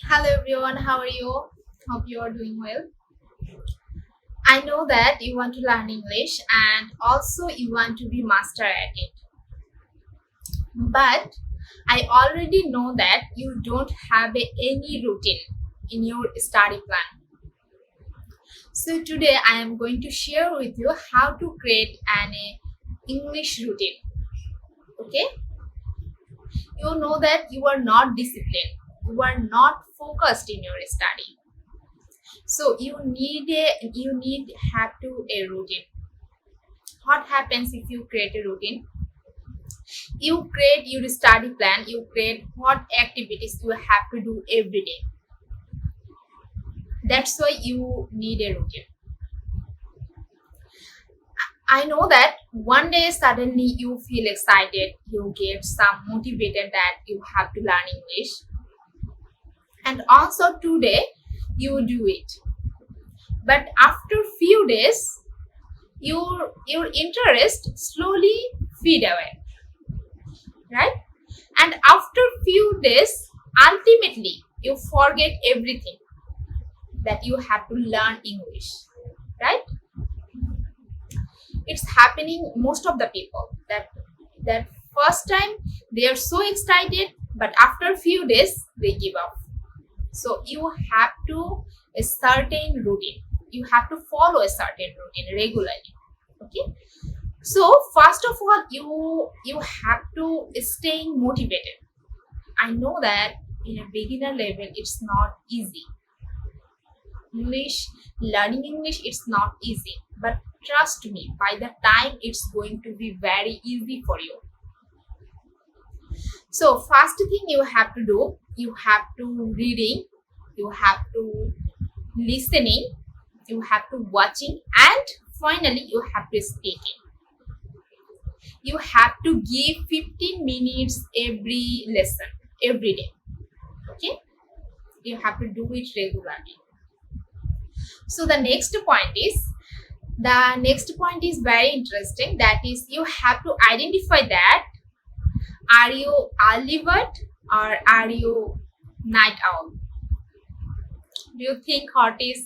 Hello everyone, how are you? Hope you are doing well. I know that you want to learn English and also you want to be master at it. But I already know that you don't have any routine in your study plan. So today I am going to share with you how to create an English routine. Okay? You know that you are not disciplined. You are not focused in your study. So you need have to a routine. What happens if you create a routine? You create your study plan, you create what activities you have to do every day. That's why you need a routine. I know that one day suddenly you feel excited, you get some motivated that you have to learn English, and also today you do it. But after few days, your interest slowly fade away, right? And after few days, ultimately you forget everything that you have to learn English, right? It's happening most of the people that first time they are so excited, but after a few days they give up. So you have to a certain routine. You have to follow a certain routine regularly. Okay. So first of all, you have to stay motivated. I know that in a beginner level it's not easy. English, learning English, it's not easy. But trust me, by the time it's going to be very easy for you. So first thing you have to do, you have to reading, you have to listening, you have to watching, and finally you have to speaking. You have to give 15 minutes every lesson, every day. Okay, you have to do it regularly. So the next point is very interesting. That is, you have to identify that are you early bird or are you night owl? Do you think what is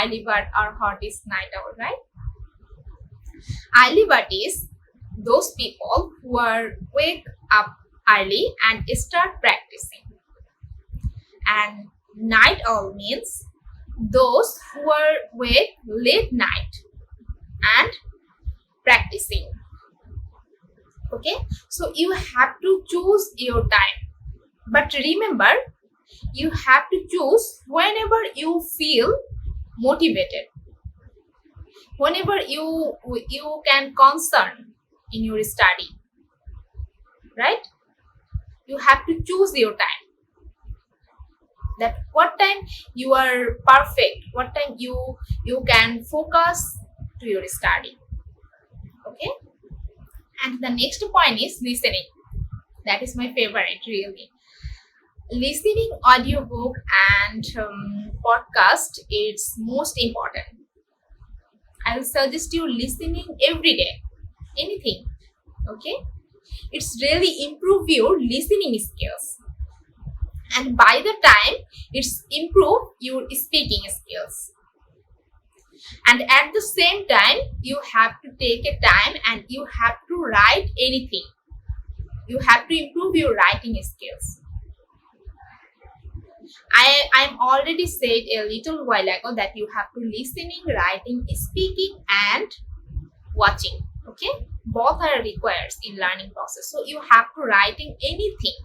early bird or what is night owl, right? Early bird is those people who are wake up early and start practicing. And night owl means those who are wake late night and practicing. Okay, so you have to choose your time, but remember, you have to choose whenever you feel motivated, whenever you can concern in your study, right? You have to choose your time, that what time you are perfect, what time you can focus to your study. Okay, and the next point is listening. That is my favorite, really. Listening audiobook and podcast is most important. I will suggest you listening every day, anything. Okay, it's really improve your listening skills, and by the time it's improve your speaking skills. And at the same time, you have to take a time and you have to write anything. You have to improve your writing skills. I'm already said a little while ago that you have to listening, writing, speaking, and watching. Okay, both are required in learning process. So you have to writing anything.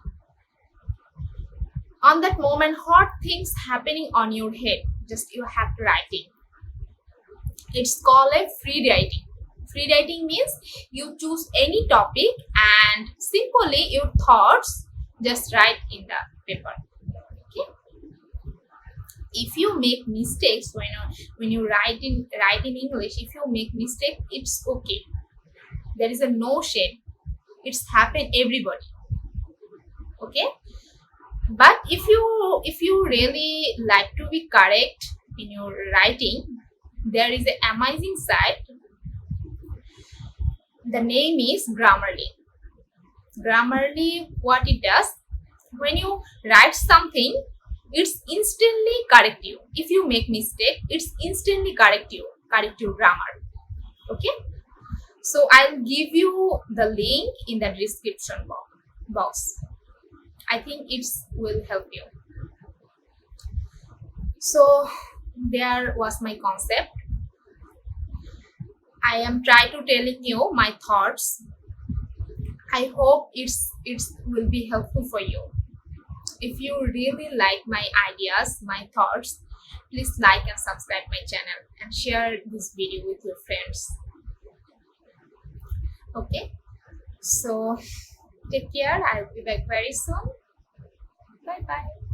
On that moment, what things happening on your head, just you have to writing. It's called a free writing. Free writing means you choose any topic and simply your thoughts just write in the paper. Okay, if you make mistakes when you write in English, if you make mistake, it's okay. There is a no shame. It's happen everybody. Okay, but if you really like to be correct in your writing, there is an amazing site. The name is Grammarly. Grammarly, what it does, when you write something, it's instantly correct you. If you make mistake, it's instantly correct your grammar. Okay, so I'll give you the link in the description box. I think it will help you. So there was my concept. I am trying to telling you my thoughts. I hope it will be helpful for you. If you really like my ideas, my thoughts, please like and subscribe my channel and share this video with your friends. Okay, so take care. I'll be back very soon. Bye bye.